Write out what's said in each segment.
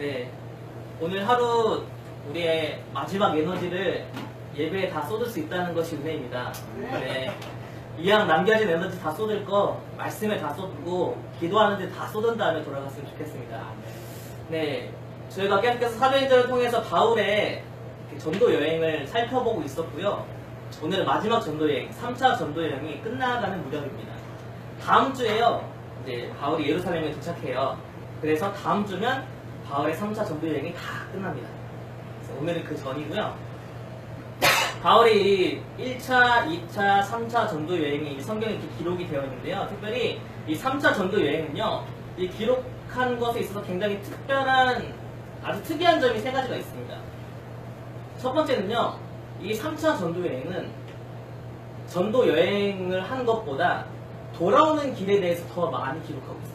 네, 오늘 하루 우리의 마지막 에너지를 예배에 다 쏟을 수 있다는 것이 은혜입니다. 네, 이왕 남겨진 에너지 다 쏟을 거 말씀에 다 쏟고 기도하는데 다 쏟은 다음에 돌아갔으면 좋겠습니다. 네, 저희가 계속해서 사도행전을 통해서 바울의 전도 여행을 살펴보고 있었고요. 오늘은 마지막 전도 여행, 3차 전도 여행이 끝나가는 무렵입니다. 다음 주에요, 이제 바울이 예루살렘에 도착해요. 그래서 다음 주면 바울의 3차 전도 여행이 다 끝납니다. 그래서 오늘은 그 전이고요. 바울이 1차, 2차, 3차 전도 여행이 성경에 이렇게 기록이 되어 있는데요. 특별히 이 3차 전도 여행은요, 이 기록한 것에 있어서 굉장히 특별한, 아주 특이한 점이 세 가지가 있습니다. 첫 번째는요, 이 3차 전도 여행은 전도 여행을 한 것보다 돌아오는 길에 대해서 더 많이 기록하고 있어요.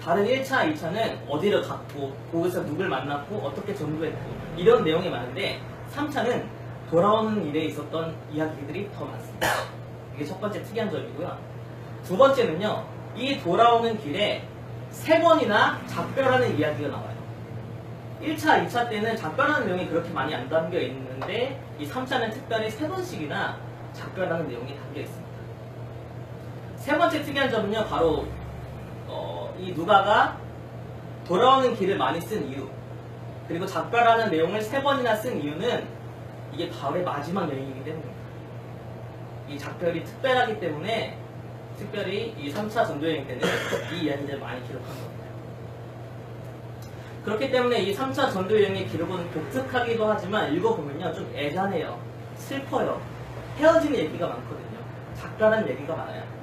다른 1차, 2차는 어디를 갔고, 거기서 누굴 만났고, 어떻게 전도했고, 이런 내용이 많은데 3차는 돌아오는 일에 있었던 이야기들이 더 많습니다. 이게 첫 번째 특이한 점이고요. 두 번째는요, 이 돌아오는 길에 3번이나 작별하는 이야기가 나와요. 1차, 2차 때는 작별하는 내용이 그렇게 많이 안 담겨 있는데 이 3차는 특별히 3번씩이나 작별하는 내용이 담겨 있습니다. 세 번째 특이한 점은요, 바로 이 누가가 돌아오는 길을 많이 쓴 이유, 그리고 작별하는 내용을 3번이나 쓴 이유는 이게 바울의 마지막 여행이기 때문입니다. 이 작별이 특별하기 때문에 특별히 이 3차 전도여행 때는 이 이야기를 많이 기록한 겁니다. 그렇기 때문에 이 3차 전도여행의 기록은 독특하기도 하지만 읽어보면요, 좀 애잔해요. 슬퍼요. 헤어지는 얘기가 많거든요. 작별한 얘기가 많아요.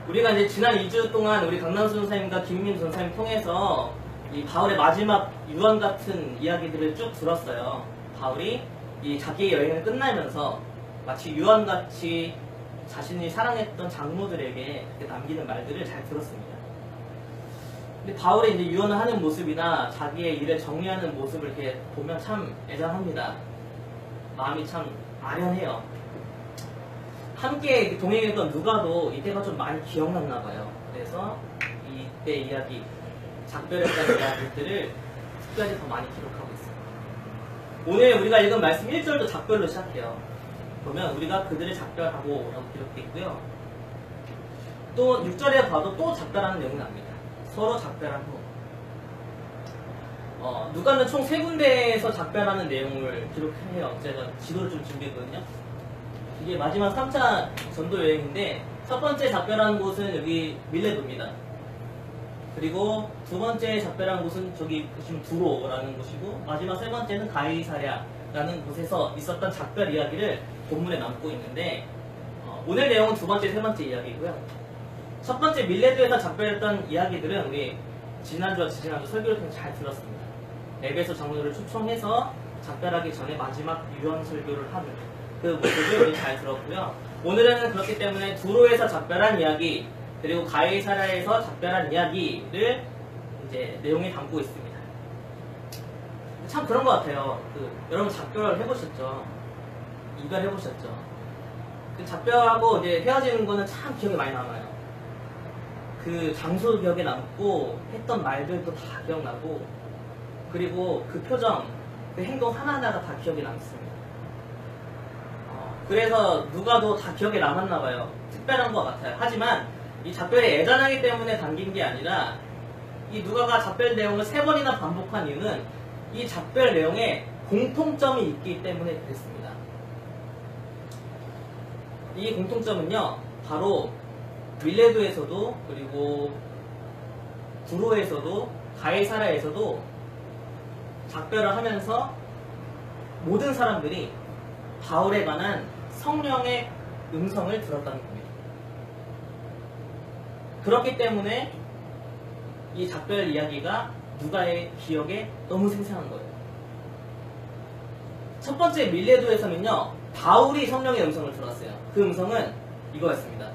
우리가 이제 지난 2주 동안 우리 강남수 전사님과 김민 전사님 통해서 이 바울의 마지막 유언 같은 이야기들을 쭉 들었어요. 바울이 이 자기의 여행을 끝나면서 마치 유언같이 자신이 사랑했던 장로들에게 남기는 말들을 잘 들었습니다. 근데 바울이 이제 유언을 하는 모습이나 자기의 일을 정리하는 모습을 이렇게 보면 참 애잔합니다. 마음이 참 아련해요. 함께 동행했던 누가도 이때가 좀 많이 기억났나 봐요. 그래서 이때 이야기, 작별했다는 이야기들을 특별히 더 많이 기록하고 있어요. 오늘 우리가 읽은 말씀 1절도 작별로 시작해요. 보면 우리가 그들을 작별하고 라고 기록되어 있고요. 또 6절에 봐도 또 작별하는 내용이 납니다. 서로 작별한 후. 누가는 총 3군데에서 작별하는 내용을 기록해요. 제가 지도를 좀 준비했거든요. 이게 마지막 3차 전도 여행인데 첫 번째 작별한 곳은 여기 밀레도입니다. 그리고 두 번째 작별한 곳은 저기 보시면 두로라는 곳이고, 마지막 세 번째는 가이사랴라는 곳에서 있었던 작별 이야기를 본문에 남고 있는데, 오늘 내용은 두 번째, 세 번째 이야기고요. 첫 번째 밀레도에서 작별했던 이야기들은 우리 지난주와 지지난주 설교를 통해 잘 들었습니다. 에베소 장로들을 초청해서 작별하기 전에 마지막 유언 설교를 하는 그 모습을 우리 잘 들었고요. 오늘은 그렇기 때문에 두로에서 작별한 이야기, 그리고 가이사랴에서 작별한 이야기를 이제 내용에 담고 있습니다. 참 그런 것 같아요. 여러분 작별 해보셨죠? 이별 해보셨죠? 그 작별하고 이제 헤어지는 거는 참 기억에 많이 남아요. 그 장소 기억에 남고 했던 말들도 다 기억나고, 그리고 그 표정, 그 행동 하나하나가 다 기억에 남습니다. 그래서 누가도 다 기억에 남았나 봐요. 특별한 것 같아요. 하지만 이 작별이 애잔하기 때문에 담긴 게 아니라, 이 누가가 작별 내용을 3번이나 반복한 이유는 이 작별 내용에 공통점이 있기 때문에 그랬습니다. 이 공통점은요, 바로 밀레도에서도, 그리고 두로에서도, 가이사랴에서도 작별을 하면서 모든 사람들이 바울에 관한 성령의 음성을 들었다는 겁니다. 그렇기 때문에 이 작별 이야기가 누가의 기억에 너무 생생한 거예요. 첫 번째 밀레도에서는요, 바울이 성령의 음성을 들었어요. 그 음성은 이거였습니다.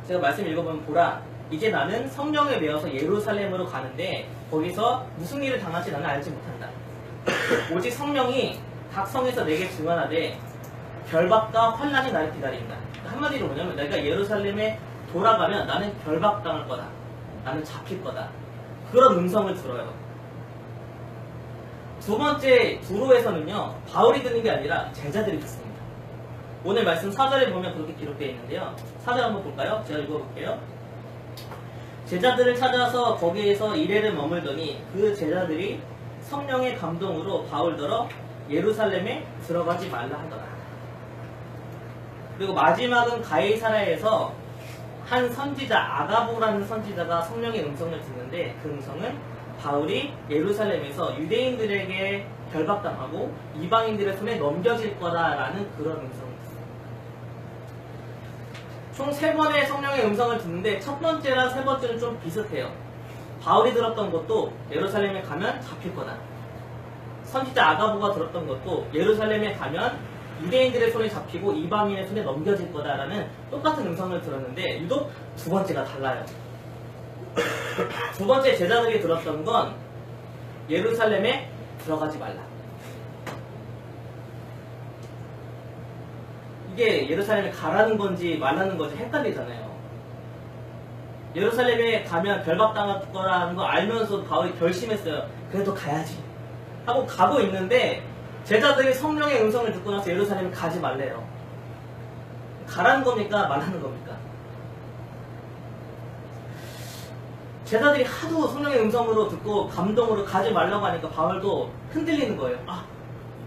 제가 말씀 읽어보면, 보라, 이제 나는 성령에 매여서 예루살렘으로 가는데 거기서 무슨 일을 당할지 나는 알지 못한다. 오직 성령이 각 성에서 내게 증언하되 결박과 환난이 나를 기다린다. 한마디로 뭐냐면, 내가 예루살렘에 돌아가면 나는 결박당할 거다. 나는 잡힐 거다. 그런 음성을 들어요. 두 번째 두로에서는요, 바울이 듣는 게 아니라 제자들이 듣습니다. 오늘 말씀 4절에 보면 그렇게 기록되어 있는데요. 4절 한번 볼까요? 제가 읽어볼게요. 제자들을 찾아서 거기에서 이래를 머물더니 그 제자들이 성령의 감동으로 바울더러 예루살렘에 들어가지 말라 하더라. 그리고 마지막은 가이사라에서 한 선지자 아가보라는 선지자가 성령의 음성을 듣는데 그 음성은 바울이 예루살렘에서 유대인들에게 결박당하고 이방인들의 손에 넘겨질 거다라는 그런 음성을 듣습니다. 총 3번의 성령의 음성을 듣는데 첫 번째랑 세 번째는 좀 비슷해요. 바울이 들었던 것도 예루살렘에 가면 잡힐 거다. 선지자 아가보가 들었던 것도 예루살렘에 가면 유대인들의 손에 잡히고 이방인의 손에 넘겨질 거다라는 똑같은 음성을 들었는데 유독 두 번째가 달라요. 두 번째 제자들이 들었던 건 예루살렘에 들어가지 말라. 이게 예루살렘에 가라는 건지 말라는 건지 헷갈리잖아요. 예루살렘에 가면 결박당할 거라는 거 알면서도 바울이 결심했어요. 그래도 가야지 하고 가고 있는데 제자들이 성령의 음성을 듣고 나서 예루살렘에 가지 말래요. 가라는 겁니까? 말라는 겁니까? 제자들이 하도 성령의 음성으로 듣고 감동으로 가지 말라고 하니까 바울도 흔들리는 거예요. 아,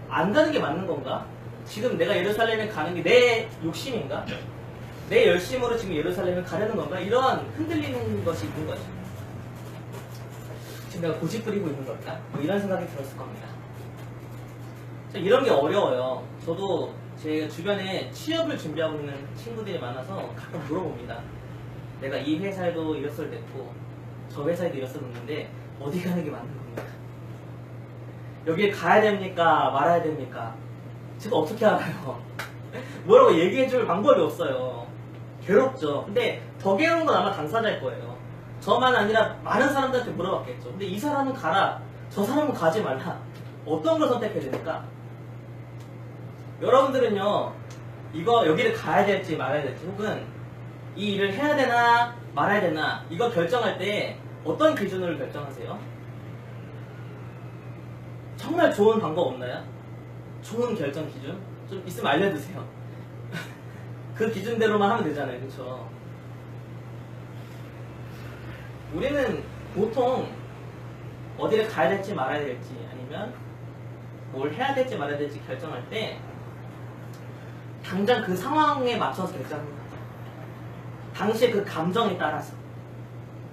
안 가는 게 맞는 건가? 지금 내가 예루살렘에 가는 게 내 욕심인가? 내 열심으로 지금 예루살렘에 가려는 건가? 이런 흔들리는 것이 있는 거죠. 지금 내가 고집 부리고 있는 걸까? 뭐 이런 생각이 들었을 겁니다. 이런 게 어려워요. 저도 제 주변에 취업을 준비하고 있는 친구들이 많아서 가끔 물어봅니다. 내가 이 회사에도 이력서를 냈고 저 회사에도 이력서를 냈는데 어디 가는 게 맞는 겁니까? 여기에 가야 됩니까? 말아야 됩니까? 제가 어떻게 알아요? 뭐라고 얘기해줄 방법이 없어요. 괴롭죠. 근데 더 괴로운 건 아마 당사자일 거예요. 저만 아니라 많은 사람들한테 물어봤겠죠. 근데 이 사람은 가라, 저 사람은 가지 말라. 어떤 걸 선택해야 됩니까? 여러분들은요, 여기를 가야 될지 말아야 될지, 혹은 이 일을 해야 되나 말아야 되나, 이거 결정할 때 어떤 기준으로 결정하세요? 정말 좋은 방법 없나요? 좋은 결정 기준? 좀 있으면 알려주세요. 그 기준대로만 하면 되잖아요, 그쵸? 우리는 보통 어디를 가야 될지 말아야 될지, 아니면 뭘 해야 될지 말아야 될지 결정할 때 당장 그 상황에 맞춰서 결정합니다. 당시의 그 감정에 따라서,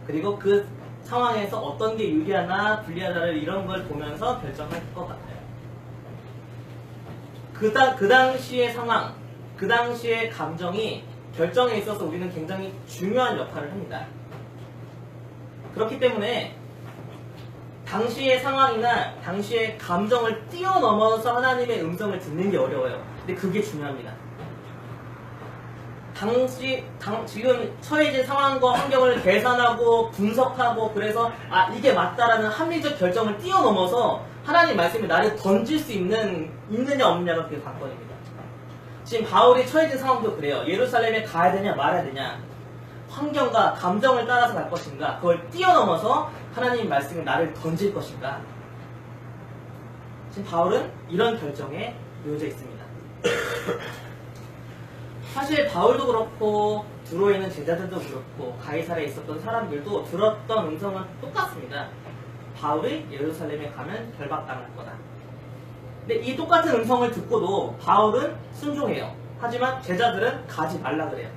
그리고 그 상황에서 어떤 게 유리하나 불리하다를 이런 걸 보면서 결정할 것 같아요. 그 당시의 상황, 그 당시의 감정이 결정에 있어서 우리는 굉장히 중요한 역할을 합니다. 그렇기 때문에 당시의 상황이나 당시의 감정을 뛰어넘어서 하나님의 음성을 듣는 게 어려워요. 근데 그게 중요합니다. 지금 처해진 상황과 환경을 계산하고 분석하고 그래서 이게 맞다라는 합리적 결정을 뛰어넘어서 하나님 말씀이 나를 던질 수 있느냐 없느냐가 그게 관건입니다. 지금 바울이 처해진 상황도 그래요. 예루살렘에 가야 되냐 말아야 되냐, 환경과 감정을 따라서 갈 것인가, 그걸 뛰어넘어서 하나님 말씀이 나를 던질 것인가. 지금 바울은 이런 결정에 놓여져 있습니다. 사실 바울도 그렇고 두로에 있는 제자들도 그렇고 가이사라에 있었던 사람들도 들었던 음성은 똑같습니다. 바울이 예루살렘에 가면 결박당할 거다. 근데 이 똑같은 음성을 듣고도 바울은 순종해요. 하지만 제자들은 가지 말라 그래요.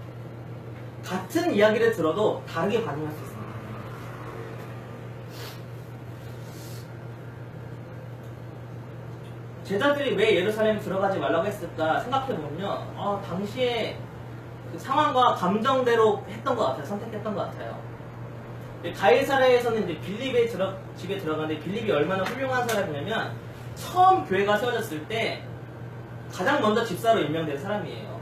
같은 이야기를 들어도 다르게 반응할 수 있습니다. 제자들이 왜 예루살렘에 들어가지 말라고 했을까 생각해보면요, 당시에 그 상황과 감정대로 했던 것 같아요. 선택했던 것 같아요. 가이사라에서는 이제 빌립의 집에 들어가는데, 빌립이 얼마나 훌륭한 사람이냐면 처음 교회가 세워졌을 때 가장 먼저 집사로 임명된 사람이에요.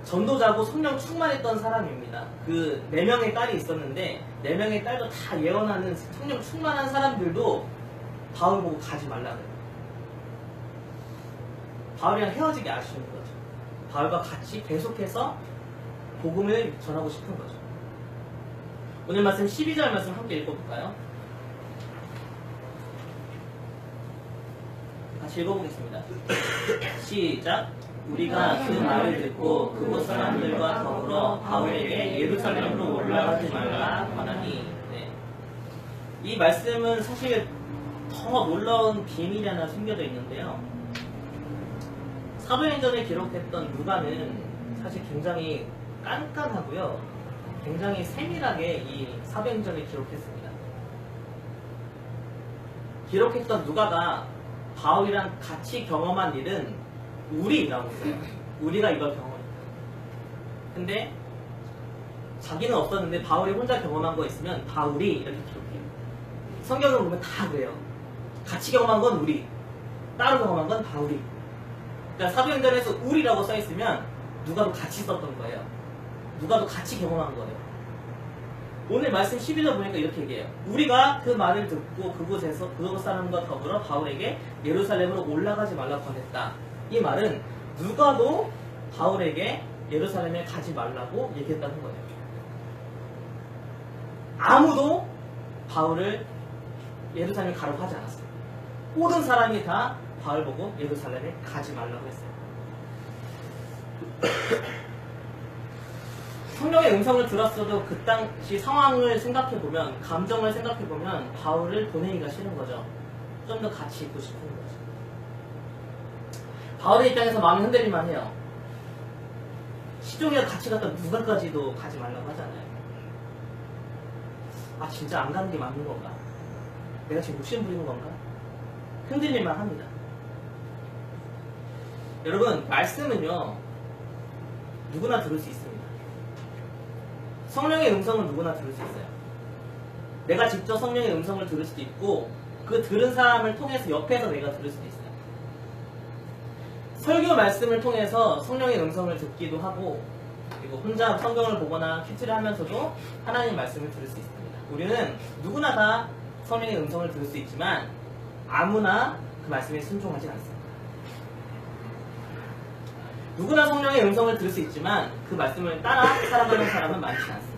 전도자고 성령 충만했던 사람입니다. 그 4명의 딸이 있었는데 4명의 딸도 다 예언하는 성령 충만한 사람들도 바울 보고 가지 말라 그래요. 바울이랑 헤어지기 아쉬운 거죠. 바울과 같이 계속해서 복음을 전하고 싶은 거죠. 오늘 말씀 12절 말씀 함께 읽어볼까요? 같이 읽어보겠습니다. 시작. 우리가 그 말을 듣고 그곳 사람들과 더불어 바울에게 예루살렘으로 올라가지 말라 하나니. 네. 이 말씀은 사실 더 놀라운 비밀이 하나 숨겨져 있는데요. 사도행전에 기록했던 누가는 사실 굉장히 깐깐하고요, 굉장히 세밀하게 이 사도행전을 기록했습니다. 기록했던 누가가 바울이랑 같이 경험한 일은 우리라고 했어요. 우리가 이걸 경험했다. 근데 자기는 없었는데 바울이 혼자 경험한 거 있으면 바울이 이렇게 기록해요. 성경을 보면 다 그래요. 같이 경험한 건 우리, 따로 경험한 건 바울이. 그러니까 사도행전에서 우리라고 써있으면 누가도 같이 썼던 거예요. 누가도 같이 경험한 거예요. 오늘 말씀 12절 보니까 이렇게 얘기해요. 우리가 그 말을 듣고 그곳에서 그곳 사람과 더불어 바울에게 예루살렘으로 올라가지 말라고 권했다. 이 말은 누가도 바울에게 예루살렘에 가지 말라고 얘기했다는 거예요. 아무도 바울을 예루살렘에 가라고 하지 않았어요. 모든 사람이 다 바울 보고 예루살렘에 가지 말라고 했어요. 성령의 음성을 들었어도 그 당시 상황을 생각해보면, 감정을 생각해보면 바울을 보내기가 싫은 거죠. 좀 더 같이 있고 싶은 거죠. 바울의 입장에서 마음이 흔들릴만 해요. 시종이가 같이 갔다 누가까지도 가지 말라고 하잖아요. 아, 진짜 안 가는 게 맞는 건가? 내가 지금 욕심 부리는 건가? 흔들릴만 합니다. 여러분, 말씀은요, 누구나 들을 수 있습니다. 성령의 음성은 누구나 들을 수 있어요. 내가 직접 성령의 음성을 들을 수도 있고, 그 들은 사람을 통해서 옆에서 내가 들을 수도 있어요. 설교 말씀을 통해서 성령의 음성을 듣기도 하고, 그리고 혼자 성경을 보거나 큐티를 하면서도 하나님의 말씀을 들을 수 있습니다. 우리는 누구나 다 성령의 음성을 들을 수 있지만 아무나 그 말씀에 순종하지 않습니다. 누구나 성령의 음성을 들을 수 있지만 그 말씀을 따라 살아가는 사람은 많지 않습니다.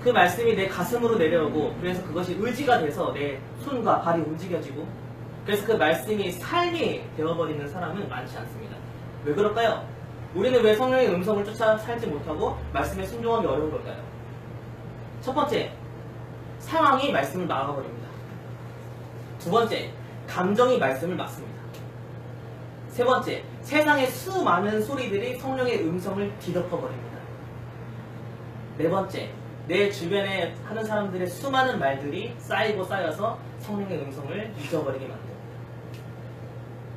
그 말씀이 내 가슴으로 내려오고, 그래서 그것이 의지가 돼서 내 손과 발이 움직여지고, 그래서 그 말씀이 삶이 되어버리는 사람은 많지 않습니다. 왜 그럴까요? 우리는 왜 성령의 음성을 쫓아 살지 못하고 말씀에 순종하기 어려운 걸까요? 첫 번째, 상황이 말씀을 막아버립니다. 두 번째, 감정이 말씀을 막습니다. 세 번째, 세상의 수많은 소리들이 성령의 음성을 뒤덮어버립니다. 네 번째, 내 주변에 하는 사람들의 수많은 말들이 쌓이고 쌓여서 성령의 음성을 잊어버리게 만듭니다.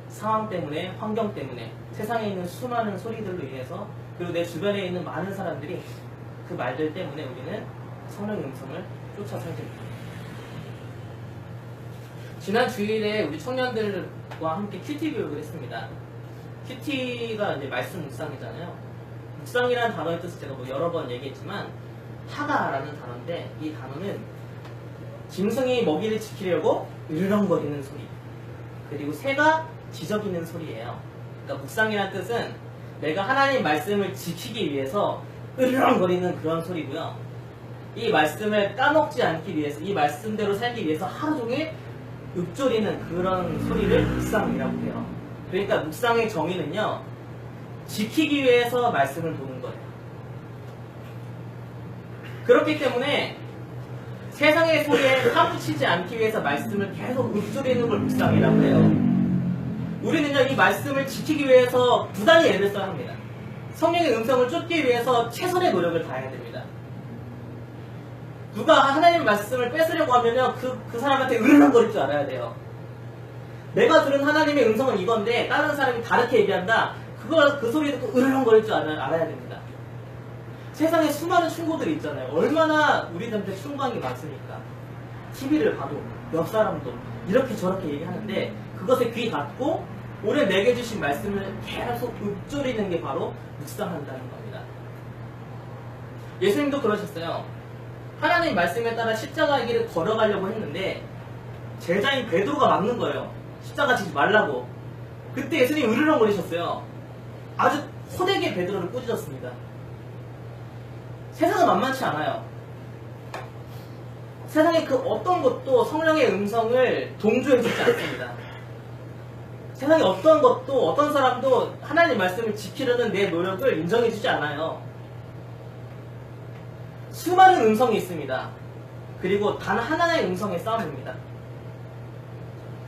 상황 때문에, 환경 때문에, 세상에 있는 수많은 소리들로 인해서, 그리고 내 주변에 있는 많은 사람들이 그 말들 때문에 우리는 성령의 음성을 쫓아 살게 됩니다. 지난 주일에 우리 청년들과 함께 큐티 교육을 했습니다. 큐티가 이제 말씀 묵상이잖아요. 묵상이라는 단어의 뜻을 제가 여러 번 얘기했지만 하다라는 단어인데, 이 단어는 짐승이 먹이를 지키려고 으르렁거리는 소리, 그리고 새가 지저귀는 소리예요. 그러니까 묵상이라는 뜻은 내가 하나님 말씀을 지키기 위해서 으르렁거리는 그런 소리고요. 이 말씀을 까먹지 않기 위해서, 이 말씀대로 살기 위해서 하루 종일 읊조리는 그런 소리를 묵상이라고 해요. 그러니까 묵상의 정의는요, 지키기 위해서 말씀을 보는 거예요. 그렇기 때문에 세상의 소리에 사무치지 않기 위해서 말씀을 계속 읊조리는 걸 묵상이라고 해요. 우리는요, 이 말씀을 지키기 위해서 부단히 애를 써야 합니다. 성령의 음성을 쫓기 위해서 최선의 노력을 다해야 됩니다. 누가 하나님의 말씀을 뺏으려고 하면요, 그 사람한테 으르렁거릴 줄 알아야 돼요. 내가 들은 하나님의 음성은 이건데 다른 사람이 다르게 얘기한다, 그 소리 듣고 으르렁거릴 줄 알아야 됩니다. 세상에 수많은 충고들이 있잖아요. 얼마나 우리들한테 충고한 게 많습니까? TV를 봐도 옆 사람도 이렇게 저렇게 얘기하는데 그것에 귀 닫고 오늘 내게 주신 말씀을 계속 읊조리는 게 바로 묵상한다는 겁니다. 예수님도 그러셨어요. 하나님 말씀에 따라 십자가의 길을 걸어가려고 했는데 제자인 베드로가 막는 거예요. 십자가 지지 말라고. 그때 예수님이 으르렁거리셨어요. 아주 호되게 베드로를 꾸짖었습니다. 세상은 만만치 않아요. 세상에 그 어떤 것도 성령의 음성을 동조해주지 않습니다. 세상에 어떤 것도 어떤 사람도 하나님 말씀을 지키려는 내 노력을 인정해주지 않아요. 수많은 음성이 있습니다. 그리고 단 하나의 음성의 싸움입니다.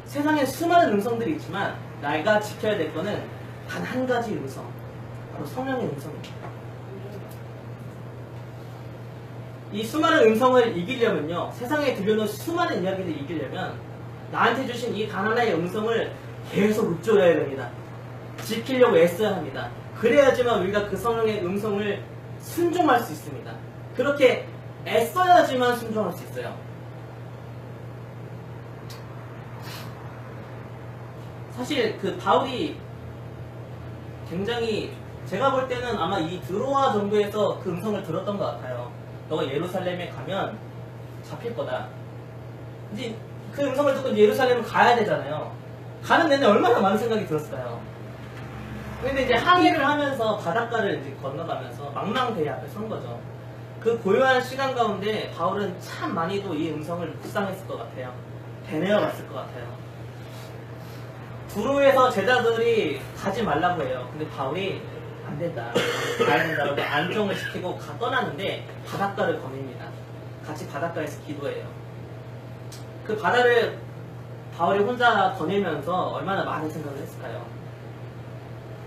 세상에 수많은 음성들이 있지만 내가 지켜야 될 거는 단 한 가지 음성, 바로 성령의 음성입니다. 이 수많은 음성을 이기려면요, 세상에 들려오는 수많은 이야기를 이기려면 나한테 주신 이 단 하나의 음성을 계속 읊조려야 됩니다. 지키려고 애써야 합니다. 그래야지만 우리가 그 성령의 음성을 순종할 수 있습니다. 그렇게 애써야지만 순종할 수 있어요. 사실 그 바울이 굉장히, 제가 볼 때는 아마 이 드로아 정도에서 그 음성을 들었던 것 같아요. 너가 예루살렘에 가면 잡힐 거다. 이제 그 음성을 듣고 이제 예루살렘을 가야 되잖아요. 가는 내내 얼마나 많은 생각이 들었을까요? 근데 이제 항해를 하면서 바닷가를 이제 건너가면서 망망대해 앞에 선 거죠. 그 고요한 시간 가운데 바울은 참 많이도 이 음성을 묵상했을 것 같아요. 되뇌어 봤을 것 같아요. 두로에서 제자들이 가지 말라고 해요. 근데 바울이 안 된다, 가야 된다고 안정을 시키고 떠나는데 바닷가를 거닙니다. 같이 바닷가에서 기도해요. 그 바다를 바울이 혼자 거닐면서 얼마나 많은 생각을 했을까요?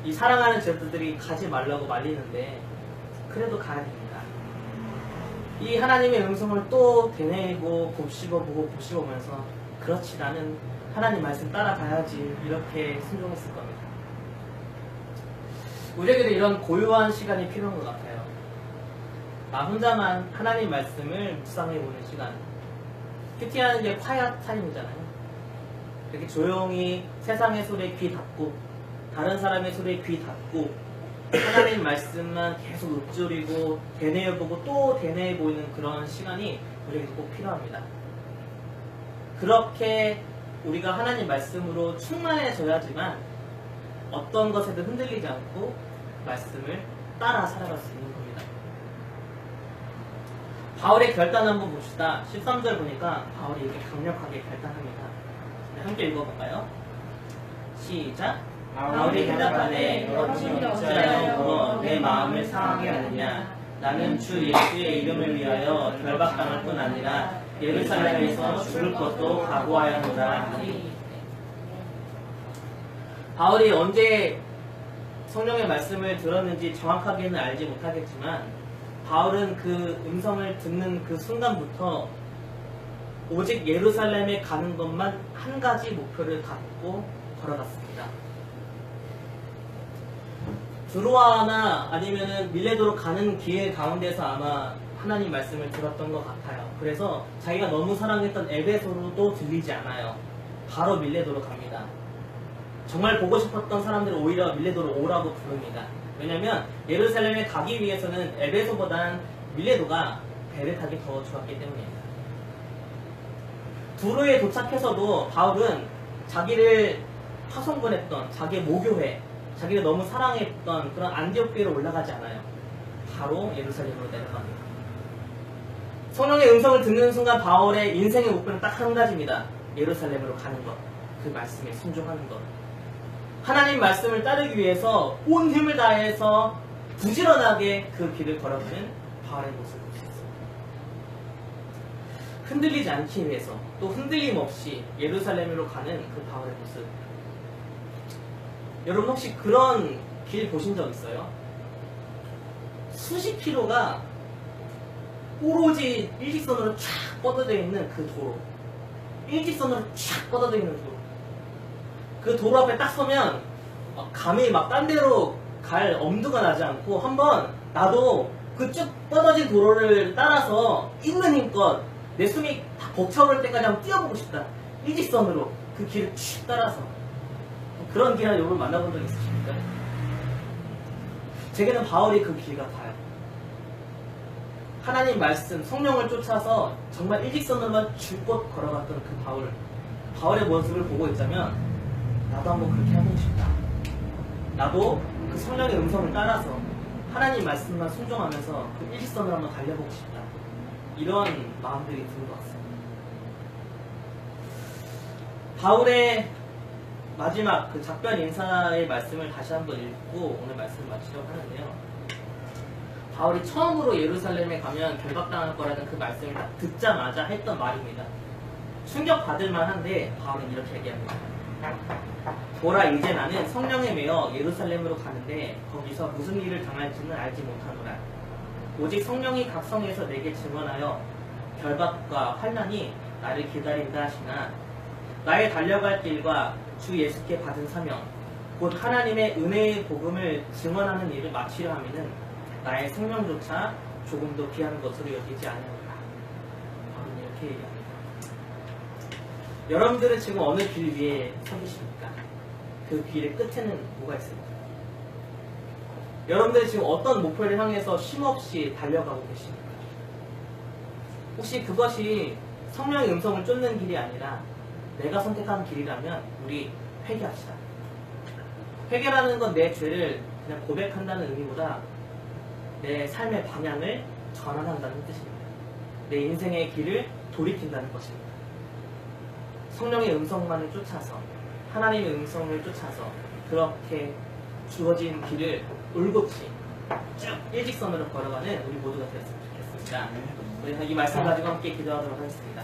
이 사랑하는 제자들이 가지 말라고 말리는데 그래도 가야 됩니다. 이 하나님의 음성을 또 되뇌고 곱씹어보고 곱씹으면서 그렇지, 나는 하나님 말씀 따라가야지, 이렇게 순종했을 겁니다. 우리에게도 이런 고요한 시간이 필요한 것 같아요. 나 혼자만 하나님 말씀을 묵상해보는 시간. 큐티하는 게 콰이어 타임이잖아요. 이렇게 조용히 세상의 소리에 귀 닫고 다른 사람의 소리에 귀 닫고 하나님 말씀만 계속 읊조리고 되뇌어보고 또 되뇌어보이는 그런 시간이 우리에게 꼭 필요합니다. 그렇게 우리가 하나님 말씀으로 충만해져야지만 어떤 것에도 흔들리지 않고 말씀을 따라 살아갈 수 있는 겁니다. 바울의 결단 한번 봅시다. 13절 보니까 바울이 이렇게 강력하게 결단합니다. 함께 읽어볼까요? 시작. 바울이 대답하되 어찌 어찌하여 물어 내 마음을 상하게 하느냐. 나는 주 예수의 이름을 위하여 결박당할 뿐 아니라 예루살렘에서 죽을 것도 각오하였노라 하니. 바울이 언제 성령의 말씀을 들었는지 정확하게는 알지 못하겠지만 바울은 그 음성을 듣는 그 순간부터 오직 예루살렘에 가는 것만 한 가지 목표를 갖고 걸어갔습니다. 드로아나 아니면은 밀레도로 가는 길 가운데서 아마 하나님 말씀을 들었던 것 같아요. 그래서 자기가 너무 사랑했던 에베소로도 들리지 않아요. 바로 밀레도로 갑니다. 정말 보고 싶었던 사람들은 오히려 밀레도로 오라고 부릅니다. 왜냐면 예루살렘에 가기 위해서는 에베소보단 밀레도가 배를 타기 더 좋았기 때문입니다. 두로에 도착해서도 바울은 자기를 파송권했던 자기의 모교회, 자기를 너무 사랑했던 그런 안디옥교회로 올라가지 않아요. 바로 예루살렘으로 내려갑니다. 성령의 음성을 듣는 순간 바울의 인생의 목표는 딱 한 가지입니다. 예루살렘으로 가는 것, 그 말씀에 순종하는 것. 하나님 말씀을 따르기 위해서 온 힘을 다해서 부지런하게 그 길을 걸어가는 바울의 모습을 볼 수 있습니다. 흔들리지 않기 위해서 또 흔들림 없이 예루살렘으로 가는 그 바울의 모습. 여러분 혹시 그런 길 보신 적 있어요? 수십 킬로가 오로지 일직선으로 쫙 뻗어져 있는 그 도로, 일직선으로 쫙 뻗어져 있는 도로. 그 도로 앞에 딱 서면 감히 막 딴 데로 갈 엄두가 나지 않고 한번 나도 그 쭉 뻗어진 도로를 따라서 있는 힘껏 내 숨이 다 벅차오를 때까지 한번 뛰어보고 싶다. 일직선으로 그 길을 쭉 따라서. 그런 길을 여러분 만나본 적 있으십니까? 제게는 바울이 그 길 같아요. 하나님 말씀, 성령을 쫓아서 정말 일직선으로만 줄곧 걸어갔던 그 바울의 모습을 보고 있자면 나도 한번 그렇게 해보고 싶다. 나도 그 성령의 음성을 따라서 하나님 말씀만 순종하면서 그 일직선으로 한번 달려보고 싶다. 이런 마음들이 드는 것 같습니다. 바울의 마지막 그 작별 인사의 말씀을 다시 한번 읽고 오늘 말씀을 마치려고 하는데요. 바울이 처음으로 예루살렘에 가면 결박당할 거라는 그 말씀을 딱 듣자마자 했던 말입니다. 충격받을 만한데 바울은 이렇게 얘기합니다. 보라, 이제 나는 성령에 매여 예루살렘으로 가는데 거기서 무슨 일을 당할지는 알지 못하노라. 오직 성령이 각 성에서 내게 증언하여 결박과 환난이 나를 기다린다 하시나 나의 달려갈 길과 주 예수께 받은 사명 곧 하나님의 은혜의 복음을 증언하는 일을 마치려 하면은 나의 생명조차 조금도 귀한 것으로 여기지 않으리라. 바울은 이렇게 얘기합니다. 여러분들은 지금 어느 길 위에 서 계십니까? 그 길의 끝에는 뭐가 있습니까? 여러분들이 지금 어떤 목표를 향해서 쉼없이 달려가고 계십니까? 혹시 그것이 성령의 음성을 쫓는 길이 아니라 내가 선택한 길이라면 우리 회개합시다. 회개라는 건 내 죄를 그냥 고백한다는 의미보다 내 삶의 방향을 전환한다는 뜻입니다. 내 인생의 길을 돌이킨다는 것입니다. 성령의 음성만을 쫓아서 하나님의 음성을 쫓아서 그렇게 주어진 길을 올곧이 쭉 일직선으로 걸어가는 우리 모두가 되었으면 좋겠습니다. 우리 이 말씀 가지고 함께 기도하도록 하겠습니다.